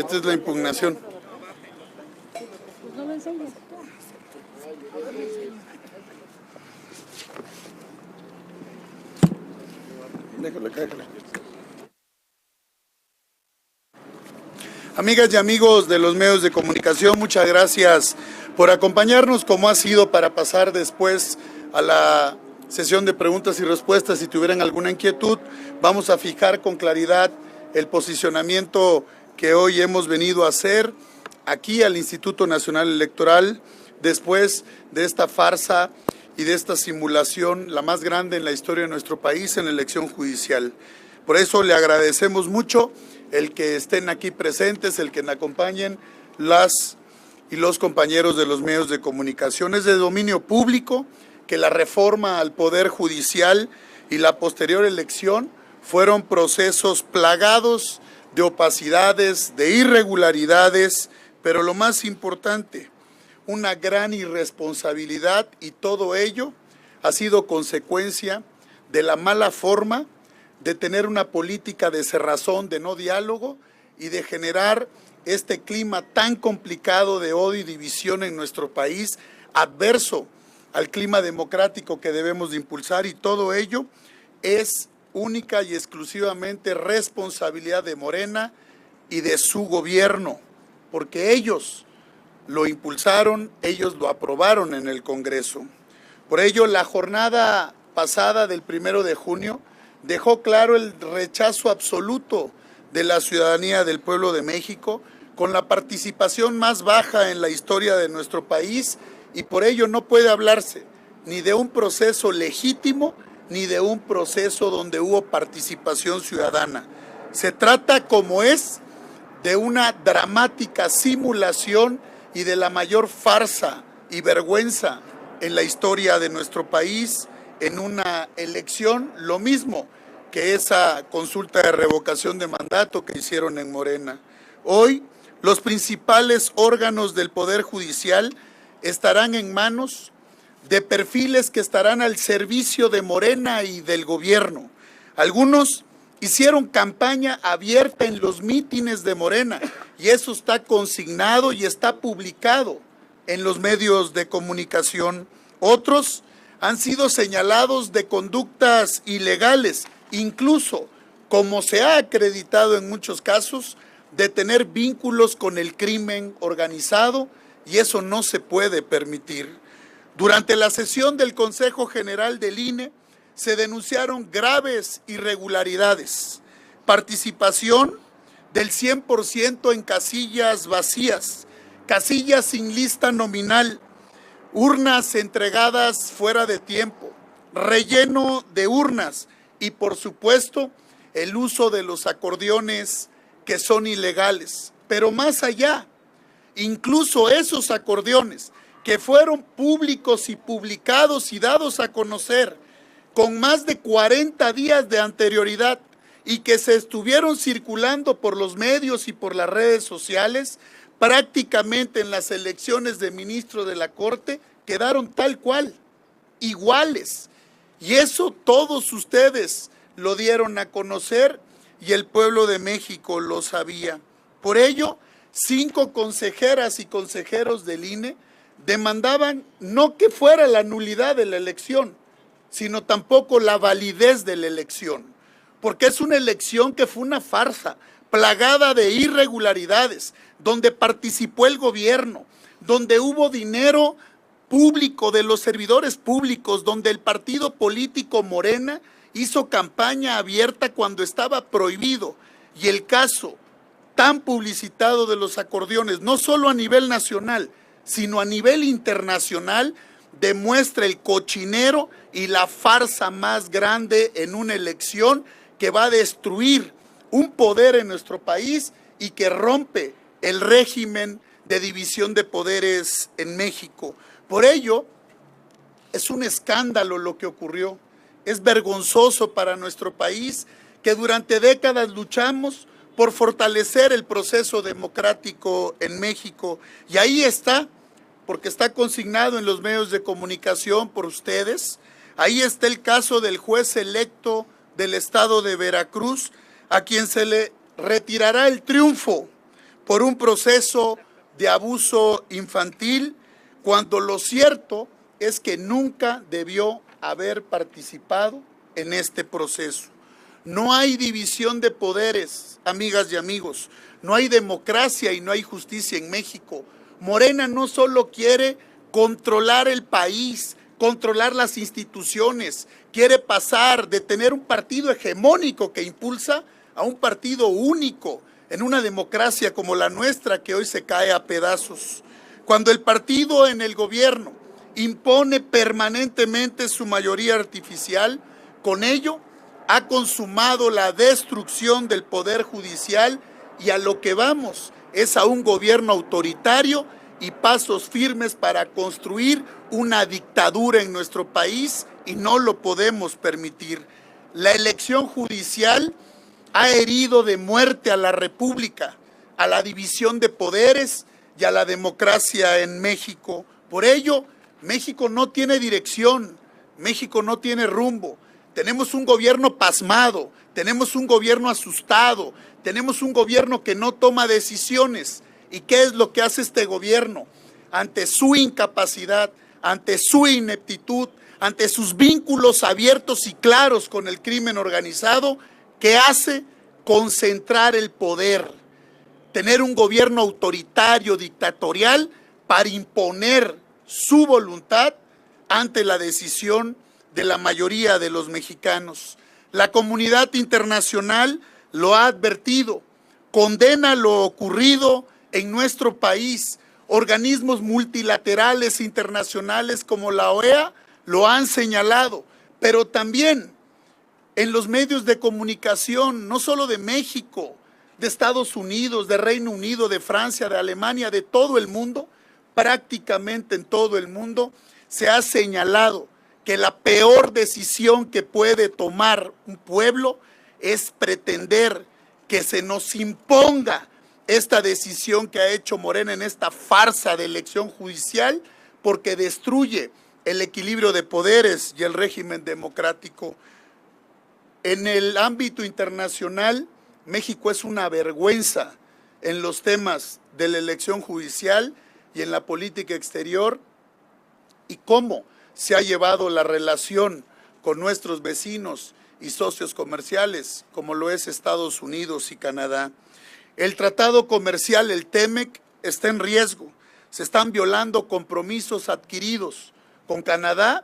Esta es la impugnación. Pues no lo enseñes. Déjala. Amigas y amigos de los medios de comunicación, muchas gracias por acompañarnos, como ha sido para pasar después a la sesión de preguntas y respuestas. Si tuvieran alguna inquietud, vamos a fijar con claridad el posicionamiento que hoy hemos venido a hacer aquí al Instituto Nacional Electoral, después de esta farsa y de esta simulación, la más grande en la historia de nuestro país, en la elección judicial. Por eso le agradecemos mucho el que estén aquí presentes, el que nos acompañen las y los compañeros de los medios de comunicación. Es de dominio público que la reforma al Poder Judicial y la posterior elección fueron procesos plagados de opacidades, de irregularidades, pero lo más importante, una gran irresponsabilidad, y todo ello ha sido consecuencia de la mala forma de tener una política de cerrazón, de no diálogo y de generar este clima tan complicado de odio y división en nuestro país, adverso al clima democrático que debemos de impulsar, y todo ello es única y exclusivamente responsabilidad de Morena y de su gobierno, porque ellos lo impulsaron, ellos lo aprobaron en el Congreso. Por ello, la jornada pasada del 1 de junio dejó claro el rechazo absoluto de la ciudadanía del pueblo de México, con la participación más baja en la historia de nuestro país, y por ello no puede hablarse ni de un proceso legítimo ni de un proceso donde hubo participación ciudadana. Se trata, como es, de una dramática simulación y de la mayor farsa y vergüenza en la historia de nuestro país, en una elección, lo mismo que esa consulta de revocación de mandato que hicieron en Morena. Hoy, los principales órganos del Poder Judicial estarán en manos de perfiles que estarán al servicio de Morena y del gobierno. Algunos hicieron campaña abierta en los mítines de Morena, y eso está consignado y está publicado en los medios de comunicación. Otros han sido señalados de conductas ilegales, incluso, como se ha acreditado en muchos casos, de tener vínculos con el crimen organizado, y eso no se puede permitir. Durante la sesión del Consejo General del INE se denunciaron graves irregularidades, participación del 100% en casillas vacías, casillas sin lista nominal, urnas entregadas fuera de tiempo, relleno de urnas y, por supuesto, el uso de los acordeones que son ilegales. Pero más allá, incluso esos acordeones que fueron públicos y publicados y dados a conocer con más de 40 días de anterioridad y que se estuvieron circulando por los medios y por las redes sociales, prácticamente en las elecciones de ministro de la Corte quedaron tal cual, iguales. Y eso todos ustedes lo dieron a conocer y el pueblo de México lo sabía. Por ello, 5 consejeras y consejeros del INE demandaban no que fuera la nulidad de la elección, sino tampoco la validez de la elección, porque es una elección que fue una farsa, plagada de irregularidades, donde participó el gobierno, donde hubo dinero público de los servidores públicos, donde el partido político Morena hizo campaña abierta cuando estaba prohibido, y el caso tan publicitado de los acordeones, no solo a nivel nacional, sino a nivel internacional, demuestra el cochinero y la farsa más grande en una elección que va a destruir un poder en nuestro país y que rompe el régimen de división de poderes en México. Por ello, es un escándalo lo que ocurrió. Es vergonzoso para nuestro país que durante décadas luchamos por fortalecer el proceso democrático en México. Y ahí está, porque está consignado en los medios de comunicación por ustedes. Ahí está el caso del juez electo del estado de Veracruz, a quien se le retirará el triunfo por un proceso de abuso infantil, cuando lo cierto es que nunca debió haber participado en este proceso. No hay división de poderes, amigas y amigos, no hay democracia y no hay justicia en México. Morena no solo quiere controlar el país, controlar las instituciones, quiere pasar de tener un partido hegemónico que impulsa a un partido único en una democracia como la nuestra que hoy se cae a pedazos. Cuando el partido en el gobierno impone permanentemente su mayoría artificial, con ello ha consumado la destrucción del poder judicial y a lo que vamos es a un gobierno autoritario y pasos firmes para construir una dictadura en nuestro país y no lo podemos permitir. La elección judicial ha herido de muerte a la República, a la división de poderes y a la democracia en México. Por ello, México no tiene dirección, México no tiene rumbo. Tenemos un gobierno pasmado, tenemos un gobierno asustado, tenemos un gobierno que no toma decisiones. ¿Y qué es lo que hace este gobierno? Ante su incapacidad, ante su ineptitud, ante sus vínculos abiertos y claros con el crimen organizado, ¿qué hace? Concentrar el poder, tener un gobierno autoritario, dictatorial, para imponer su voluntad ante la decisión de la mayoría de los mexicanos. La comunidad internacional lo ha advertido, condena lo ocurrido en nuestro país. Organismos multilaterales internacionales como la OEA lo han señalado, pero también en los medios de comunicación, no solo de México, de Estados Unidos, de Reino Unido, de Francia, de Alemania, de todo el mundo, prácticamente en todo el mundo, se ha señalado que la peor decisión que puede tomar un pueblo es pretender que se nos imponga esta decisión que ha hecho Morena en esta farsa de elección judicial, porque destruye el equilibrio de poderes y el régimen democrático. En el ámbito internacional, México es una vergüenza en los temas de la elección judicial y en la política exterior, y cómo se ha llevado la relación con nuestros vecinos y socios comerciales, como lo es Estados Unidos y Canadá. El tratado comercial, el TEMEC, está en riesgo. Se están violando compromisos adquiridos con Canadá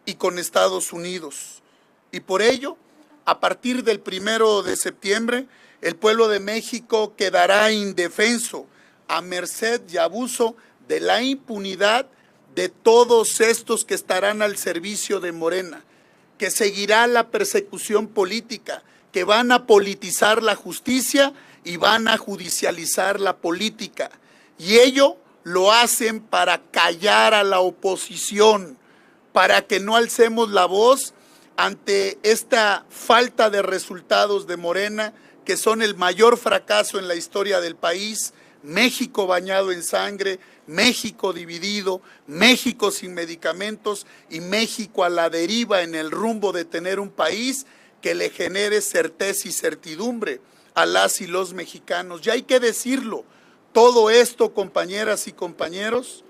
y con Estados Unidos. Y por ello, a partir del 1 de septiembre, el pueblo de México quedará indefenso, a merced y abuso de la impunidad de todos estos que estarán al servicio de Morena, que seguirá la persecución política, que van a politizar la justicia y van a judicializar la política. Y ello lo hacen para callar a la oposición, para que no alcemos la voz ante esta falta de resultados de Morena, que son el mayor fracaso en la historia del país. México bañado en sangre, México dividido, México sin medicamentos y México a la deriva en el rumbo de tener un país que le genere certeza y certidumbre a las y los mexicanos. Y hay que decirlo, todo esto, compañeras y compañeros,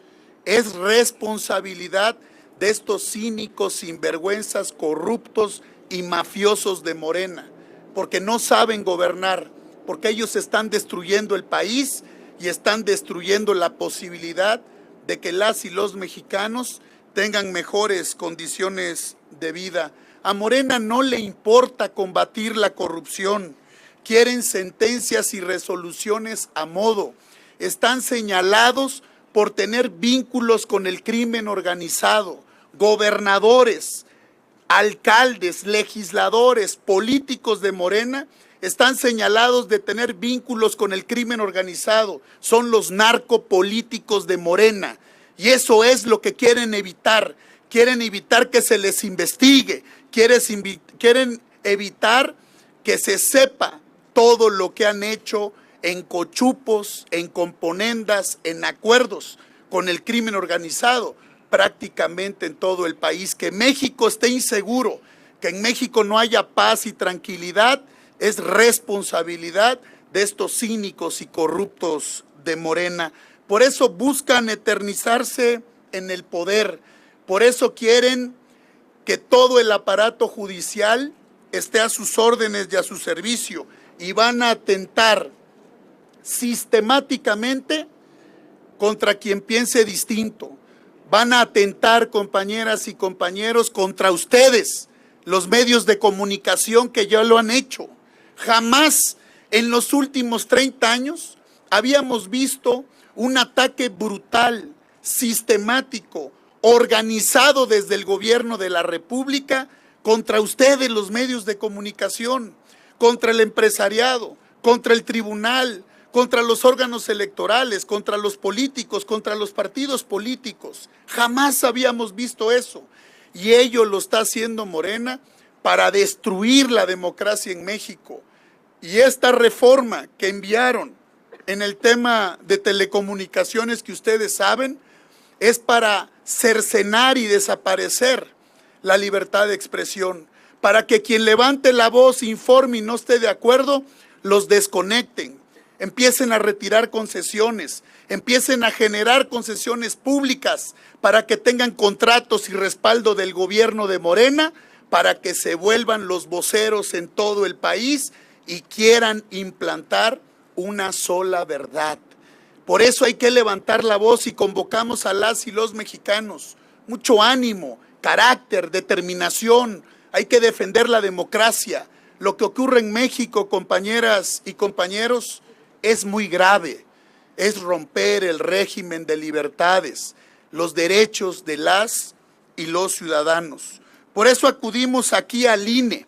es responsabilidad de estos cínicos, sinvergüenzas, corruptos y mafiosos de Morena, porque no saben gobernar, porque ellos están destruyendo el país y están destruyendo la posibilidad de que las y los mexicanos tengan mejores condiciones de vida. A Morena no le importa combatir la corrupción, quieren sentencias y resoluciones a modo, están señalados por tener vínculos con el crimen organizado, gobernadores, alcaldes, legisladores, políticos de Morena, están señalados de tener vínculos con el crimen organizado, son los narcopolíticos de Morena, y eso es lo que quieren evitar que se les investigue, quieren evitar que se sepa todo lo que han hecho en cochupos, en componendas, en acuerdos con el crimen organizado, prácticamente en todo el país. Que México esté inseguro, que en México no haya paz y tranquilidad, es responsabilidad de estos cínicos y corruptos de Morena. Por eso buscan eternizarse en el poder, por eso quieren que todo el aparato judicial esté a sus órdenes y a su servicio, y van a atentar sistemáticamente contra quien piense distinto. Van a atentar, compañeras y compañeros, contra ustedes, los medios de comunicación que ya lo han hecho. Jamás en los últimos 30 años habíamos visto un ataque brutal, sistemático, organizado desde el gobierno de la República contra ustedes, los medios de comunicación, contra el empresariado, contra el tribunal, contra los órganos electorales, contra los políticos, contra los partidos políticos. Jamás habíamos visto eso. Y ello lo está haciendo Morena para destruir la democracia en México. Y esta reforma que enviaron en el tema de telecomunicaciones, que ustedes saben, es para cercenar y desaparecer la libertad de expresión, para que quien levante la voz, informe y no esté de acuerdo, los desconecten, empiecen a retirar concesiones, empiecen a generar concesiones públicas para que tengan contratos y respaldo del gobierno de Morena, para que se vuelvan los voceros en todo el país y quieran implantar una sola verdad. Por eso hay que levantar la voz y convocamos a las y los mexicanos. Mucho ánimo, carácter, determinación. Hay que defender la democracia. Lo que ocurre en México, compañeras y compañeros, es muy grave. Es romper el régimen de libertades, los derechos de las y los ciudadanos. Por eso acudimos aquí al INE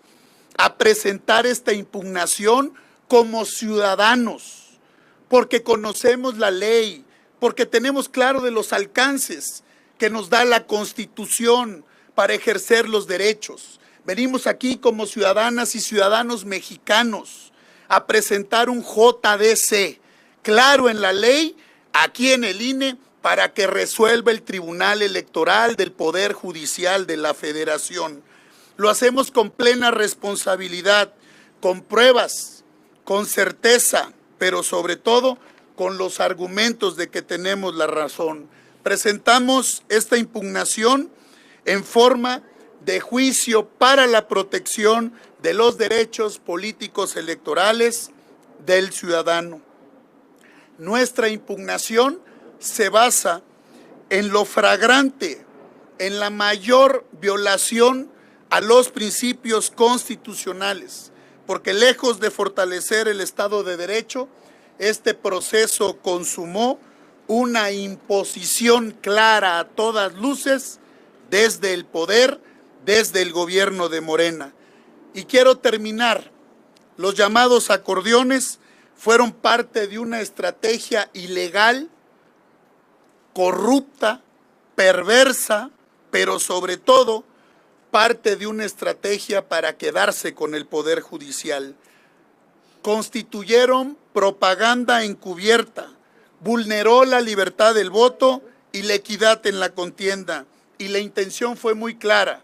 a presentar esta impugnación como ciudadanos, porque conocemos la ley, porque tenemos claro de los alcances que nos da la Constitución para ejercer los derechos. Venimos aquí como ciudadanas y ciudadanos mexicanos a presentar un JDC claro en la ley, aquí en el INE, para que resuelva el Tribunal Electoral del Poder Judicial de la Federación. Lo hacemos con plena responsabilidad, con pruebas, con certeza, pero sobre todo con los argumentos de que tenemos la razón. Presentamos esta impugnación en forma de juicio para la protección de los derechos políticos electorales del ciudadano. Nuestra impugnación se basa en lo flagrante, en la mayor violación a los principios constitucionales, porque lejos de fortalecer el Estado de Derecho, este proceso consumó una imposición clara a todas luces desde el poder, desde el gobierno de Morena. Y quiero terminar. Los llamados acordeones fueron parte de una estrategia ilegal, corrupta, perversa, pero sobre todo parte de una estrategia para quedarse con el poder judicial. Constituyeron propaganda encubierta, vulneró la libertad del voto y la equidad en la contienda, y la intención fue muy clara: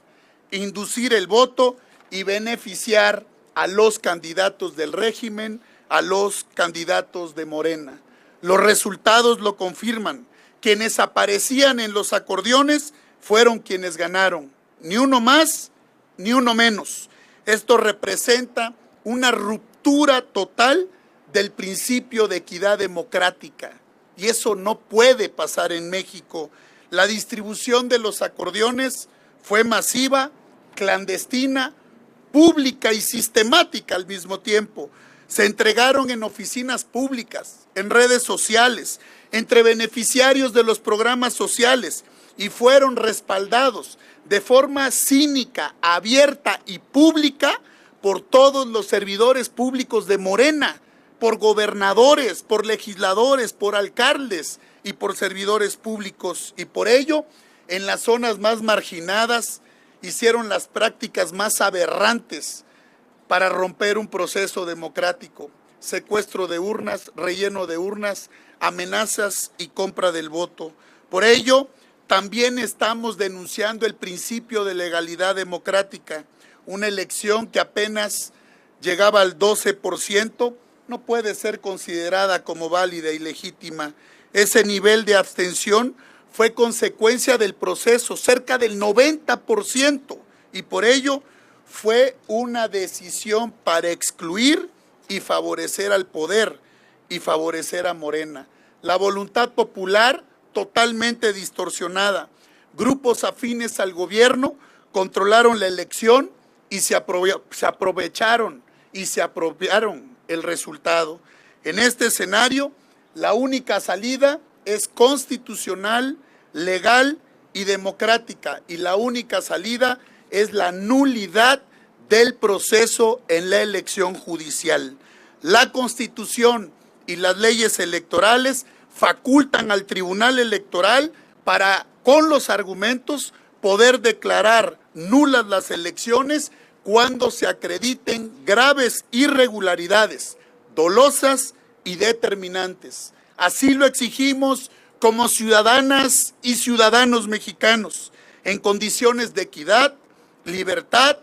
inducir el voto y beneficiar a los candidatos del régimen, a los candidatos de Morena. Los resultados lo confirman. Quienes aparecían en los acordeones fueron quienes ganaron. Ni uno más, ni uno menos. Esto representa una ruptura total del principio de equidad democrática. Y eso no puede pasar en México. La distribución de los acordeones fue masiva, clandestina, pública y sistemática al mismo tiempo. Se entregaron en oficinas públicas, en redes sociales, entre beneficiarios de los programas sociales, y fueron respaldados de forma cínica, abierta y pública por todos los servidores públicos de Morena, por gobernadores, por legisladores, por alcaldes y por servidores públicos. Y por ello, en las zonas más marginadas, hicieron las prácticas más aberrantes para romper un proceso democrático: secuestro de urnas, relleno de urnas, amenazas y compra del voto. Por ello, también estamos denunciando el principio de legalidad democrática, una elección que apenas llegaba al 12%, no puede ser considerada como válida y legítima. Ese nivel de abstención fue consecuencia del proceso, cerca del 90%, y por ello fue una decisión para excluir y favorecer al poder y favorecer a Morena. La voluntad popular totalmente distorsionada. Grupos afines al gobierno controlaron la elección y se aprovecharon y se apropiaron el resultado. En este escenario, la única salida es constitucional, legal y democrática, y la única salida es la nulidad del proceso en la elección judicial. La Constitución y las leyes electorales facultan al Tribunal Electoral para, con los argumentos, poder declarar nulas las elecciones cuando se acrediten graves irregularidades, dolosas y determinantes. Así lo exigimos como ciudadanas y ciudadanos mexicanos, en condiciones de equidad, libertad.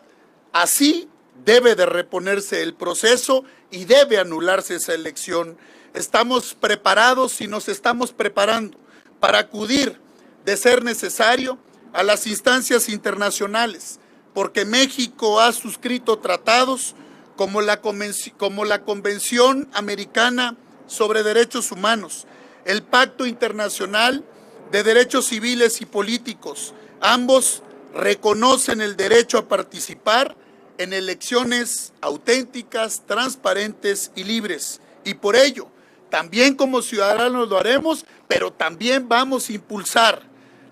Así debe de reponerse el proceso y debe anularse esa elección. Estamos preparados y nos estamos preparando para acudir, de ser necesario, a las instancias internacionales, porque México ha suscrito tratados como la Convención Americana sobre Derechos Humanos, el Pacto Internacional de Derechos Civiles y Políticos. Ambos reconocen el derecho a participar en elecciones auténticas, transparentes y libres. Y por ello, también como ciudadanos lo haremos, pero también vamos a impulsar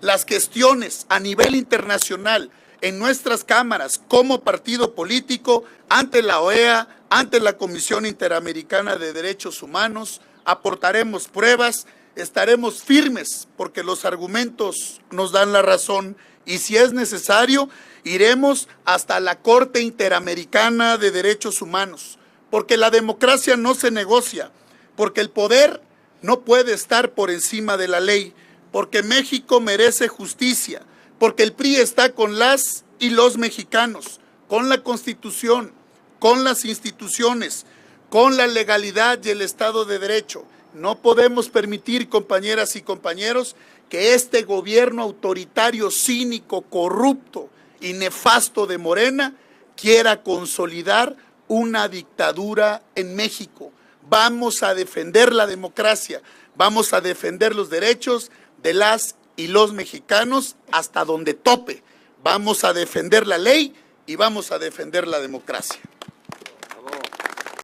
las gestiones a nivel internacional en nuestras cámaras como partido político ante la OEA, ante la Comisión Interamericana de Derechos Humanos. Aportaremos pruebas, estaremos firmes porque los argumentos nos dan la razón, y si es necesario iremos hasta la Corte Interamericana de Derechos Humanos, porque la democracia no se negocia, porque el poder no puede estar por encima de la ley, porque México merece justicia, porque el PRI está con las y los mexicanos, con la Constitución, con las instituciones, con la legalidad y el Estado de Derecho. No podemos permitir, compañeras y compañeros, que este gobierno autoritario, cínico, corrupto y nefasto de Morena quiera consolidar una dictadura en México. Vamos a defender la democracia, vamos a defender los derechos de las y los mexicanos hasta donde tope. Vamos a defender la ley y vamos a defender la democracia.